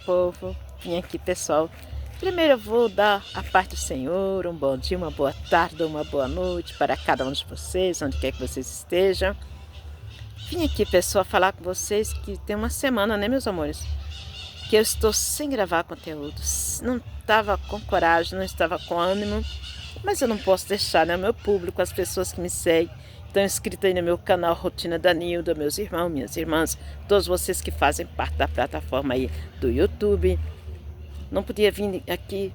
povo. Vim aqui, pessoal. Primeiro eu vou dar a paz do Senhor, um bom dia, uma boa tarde, uma boa noite para cada um de vocês, onde quer que vocês estejam. Vim aqui, pessoal, falar com vocês que tem uma semana, né, meus amores, que eu estou sem gravar conteúdo. Não estava com coragem, não estava com ânimo, mas eu não posso deixar, né, o meu público, as pessoas que me seguem, estão inscritos aí no meu canal Rotina da Nilda, meus irmãos, minhas irmãs, todos vocês que fazem parte da plataforma aí do YouTube. Não podia vir aqui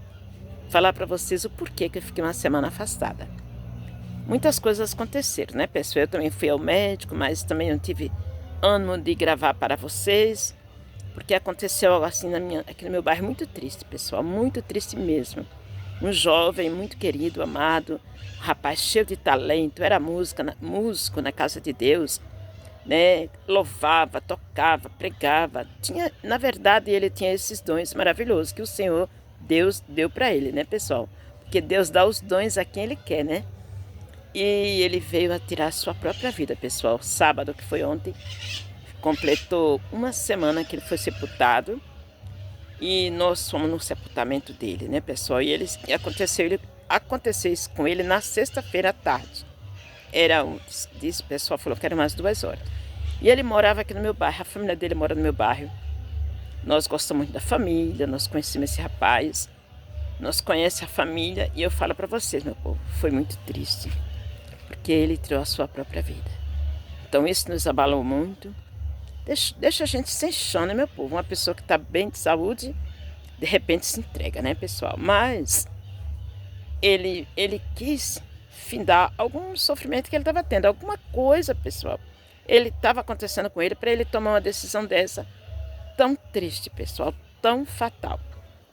falar para vocês o porquê que eu fiquei uma semana afastada. Muitas coisas aconteceram, né, pessoal? Eu também fui ao médico, mas também não tive ânimo de gravar para vocês, porque aconteceu algo assim aqui no meu bairro muito triste, pessoal, muito triste mesmo. Um jovem muito querido, amado, um rapaz cheio de talento, era músico na casa de Deus, né? Louvava, tocava, pregava. Na verdade, ele tinha esses dons maravilhosos que o Senhor, Deus, deu para ele, né, pessoal? Porque Deus dá os dons a quem Ele quer, né? E ele veio a tirar a sua própria vida, pessoal. Sábado, que foi ontem, completou uma semana que ele foi sepultado. E nós fomos no sepultamento dele, né, pessoal? E aconteceu isso com ele na sexta-feira à tarde. O pessoal falou que era umas 2 horas. E ele morava aqui no meu bairro, a família dele mora no meu bairro. Nós gostamos muito da família, nós conhecemos esse rapaz, nós conhecemos a família. E eu falo para vocês, meu povo, foi muito triste, porque ele tirou a sua própria vida. Então isso nos abalou muito. Deixa a gente sem chão, né, meu povo? Uma pessoa que está bem de saúde, de repente se entrega, né, pessoal? Mas ele quis findar algum sofrimento que ele estava tendo, alguma coisa, pessoal. Ele estava acontecendo com ele para ele tomar uma decisão dessa tão triste, pessoal, tão fatal.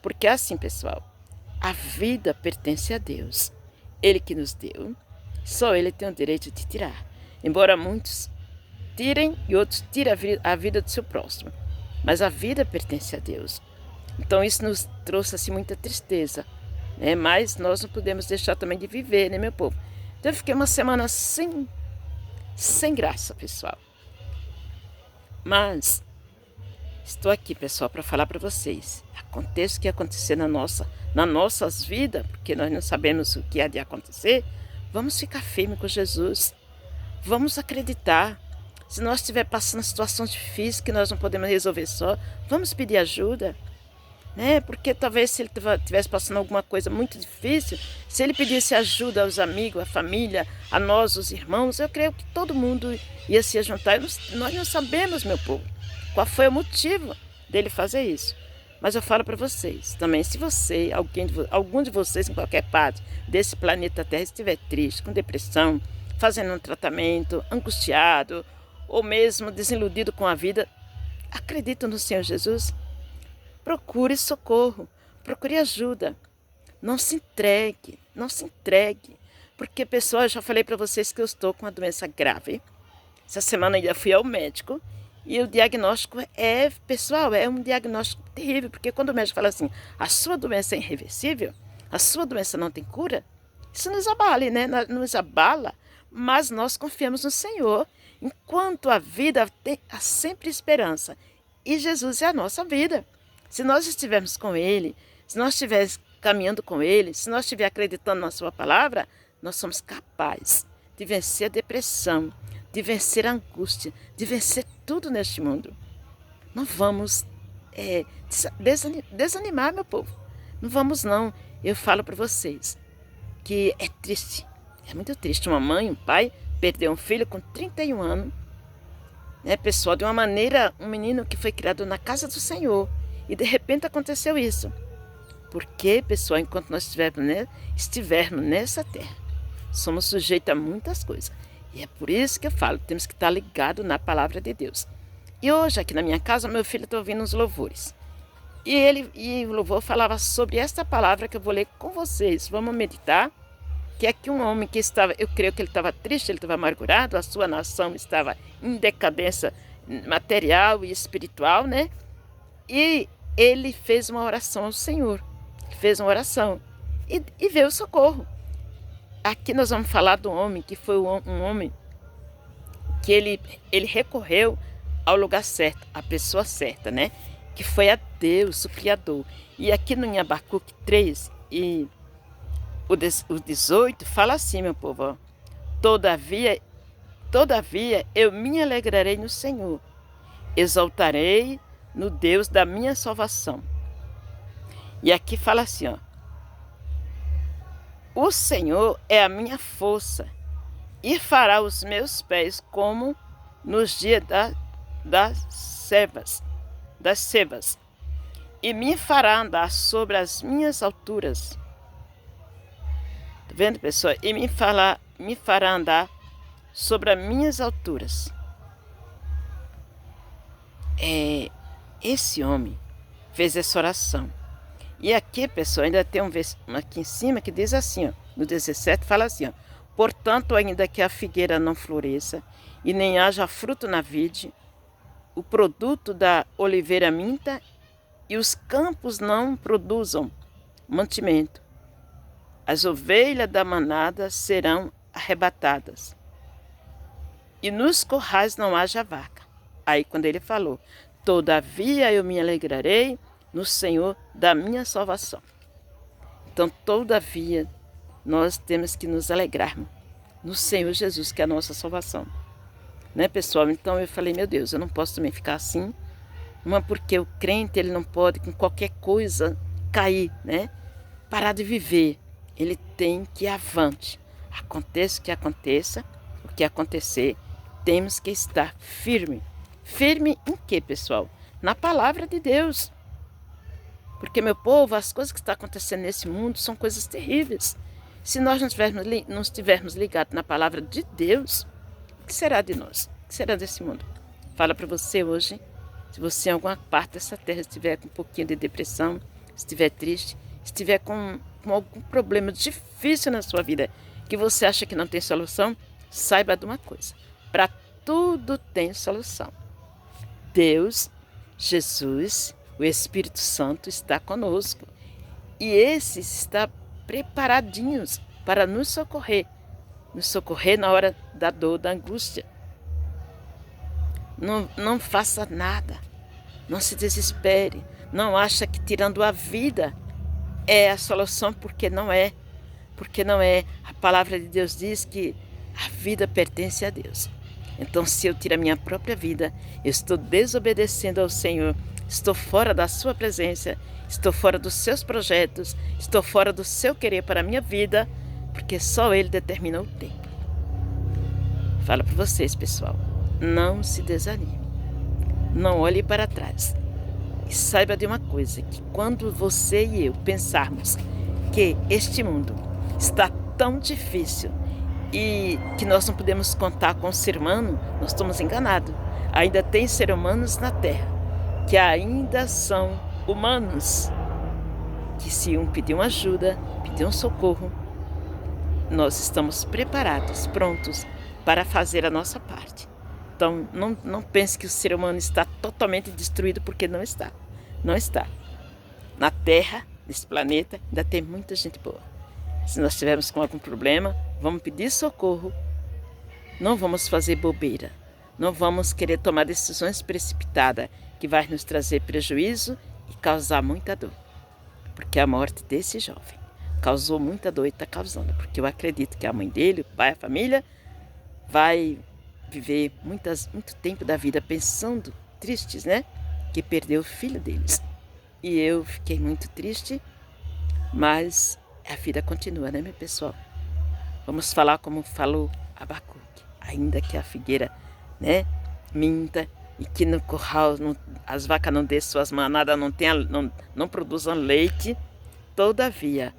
Porque é assim, pessoal, a vida pertence a Deus. Ele que nos deu, só Ele tem o direito de tirar. Embora muitos tirem e outros tirem a vida do seu próximo, mas a vida pertence a Deus. Então isso nos trouxe assim muita tristeza, né? Mas nós não podemos deixar também de viver, né, meu povo? Então eu fiquei uma semana sem graça, pessoal. Mas estou aqui, pessoal, para falar para vocês. Aconteça o que acontecer nas nossas vidas, porque nós não sabemos o que há de acontecer. Vamos ficar firmes com Jesus. Vamos acreditar. Se nós estivermos passando situações difíceis que nós não podemos resolver só, vamos pedir ajuda, né? Porque talvez se ele estivesse passando alguma coisa muito difícil, se ele pedisse ajuda aos amigos, à família, a nós, os irmãos, eu creio que todo mundo ia se juntar. Nós não sabemos, meu povo, qual foi o motivo dele fazer isso. Mas eu falo para vocês também, se você, algum de vocês em qualquer parte desse planeta Terra estiver triste, com depressão, fazendo um tratamento, angustiado, ou mesmo desiludido com a vida, acredita no Senhor Jesus. Procure socorro, procure ajuda. Não se entregue, não se entregue. Porque, pessoal, eu já falei para vocês que eu estou com uma doença grave. Essa semana ainda fui ao médico e o diagnóstico pessoal, é um diagnóstico terrível. Porque quando o médico fala assim, a sua doença é irreversível, a sua doença não tem cura, isso nos abala, né? Nos abala, mas nós confiamos no Senhor. Enquanto a vida há sempre esperança. E Jesus é a nossa vida. Se nós estivermos com Ele, se nós estivermos caminhando com Ele, se nós estivermos acreditando na Sua palavra, nós somos capazes de vencer a depressão, de vencer a angústia, de vencer tudo neste mundo. Não vamos desanimar, meu povo. Não vamos, não. Eu falo para vocês que é triste, é muito triste. Uma mãe, um pai, perdeu um filho com 31 anos, né, pessoal? De uma maneira, um menino que foi criado na casa do Senhor. E de repente aconteceu isso. Porque, pessoal, enquanto nós estivermos nessa terra, somos sujeitos a muitas coisas. E é por isso que eu falo, temos que estar ligados na palavra de Deus. E hoje, aqui na minha casa, meu filho está ouvindo os louvores. E o louvor falava sobre esta palavra que eu vou ler com vocês. Vamos meditar. Que é que um homem que estava, eu creio que ele estava triste, ele estava amargurado, a sua nação estava em decadência material e espiritual, né? E ele fez uma oração ao Senhor, fez uma oração e veio o socorro. Aqui nós vamos falar do homem que foi um homem que ele recorreu ao lugar certo, à pessoa certa, né? que foi a Deus, o Criador. E aqui no Abacuque 3 e o 18 fala assim, meu povo, ó, todavia eu me alegrarei no Senhor, exaltarei no Deus da minha salvação. E aqui fala assim, ó, o Senhor é a minha força e fará os meus pés como nos dias das sevas, e me fará andar sobre as minhas alturas. Tá vendo, pessoal? E me fará andar sobre as minhas alturas. Esse homem fez essa oração. E aqui, pessoal, ainda tem um versículo aqui em cima que diz assim, ó, no 17 fala assim, ó, portanto, ainda que a figueira não floresça e nem haja fruto na vide, o produto da oliveira minta e os campos não produzam mantimento, as ovelhas da manada serão arrebatadas e nos currais não haja vaca. Aí quando ele falou, todavia eu me alegrarei no Senhor da minha salvação. Então, todavia, nós temos que nos alegrarmos no Senhor Jesus, que é a nossa salvação. Né, pessoal? Então eu falei, meu Deus, eu não posso também ficar assim, porque o crente, ele não pode com qualquer coisa cair, né? Parar de viver. Ele tem que ir avante. Aconteça o que aconteça, o que acontecer, temos que estar firme. Firme em quê, pessoal? Na palavra de Deus. Porque, meu povo, as coisas que estão acontecendo nesse mundo são coisas terríveis. Se nós não estivermos ligados na palavra de Deus, o que será de nós? O que será desse mundo? Fala para você hoje, se você em alguma parte dessa terra estiver com um pouquinho de depressão, estiver triste, estiver com algum problema difícil na sua vida, que você acha que não tem solução, saiba de uma coisa, para tudo tem solução. Deus, Jesus, o Espírito Santo está conosco. E esses está preparadinhos para nos socorrer na hora da dor, da angústia. Não faça nada, não se desespere, não acha que tirando a vida é a solução, porque não é. A palavra de Deus diz que a vida pertence a Deus. Então, se eu tiro a minha própria vida, eu estou desobedecendo ao Senhor, estou fora da sua presença, estou fora dos seus projetos, estou fora do seu querer para a minha vida, porque só Ele determina o tempo. Falo para vocês, pessoal, não se desanime, não olhe para trás. E saiba de uma coisa, que quando você e eu pensarmos que este mundo está tão difícil e que nós não podemos contar com o ser humano, nós estamos enganados. Ainda tem seres humanos na Terra que ainda são humanos, que se um pedir uma ajuda, pedir um socorro, nós estamos preparados, prontos para fazer a nossa parte. Então, não pense que o ser humano está totalmente destruído, porque não está. Não está. Na Terra, nesse planeta, ainda tem muita gente boa. Se nós estivermos com algum problema, vamos pedir socorro. Não vamos fazer bobeira. Não vamos querer tomar decisões precipitadas que vai nos trazer prejuízo e causar muita dor. Porque a morte desse jovem causou muita dor e está causando. Porque eu acredito que a mãe dele, o pai, a família, vai viver muito tempo da vida pensando, tristes, né? Que perdeu o filho deles. E eu fiquei muito triste, mas a vida continua, né, meu pessoal? Vamos falar como falou Abacuque, ainda que a figueira, né, minta, e que no curral as vacas não dêem suas manadas, não produzam leite, todavia,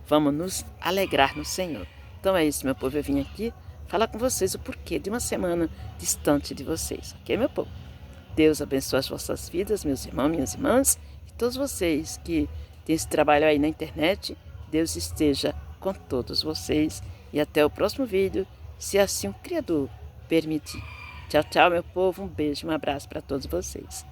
vamos nos alegrar no Senhor. Então é isso, meu povo, eu vim aqui falar com vocês o porquê de uma semana distante de vocês, ok, meu povo? Deus abençoe as vossas vidas, meus irmãos, minhas irmãs, e todos vocês que têm esse trabalho aí na internet. Deus esteja com todos vocês e até o próximo vídeo, se assim o Criador permitir. Tchau, tchau, meu povo, um beijo, um abraço para todos vocês.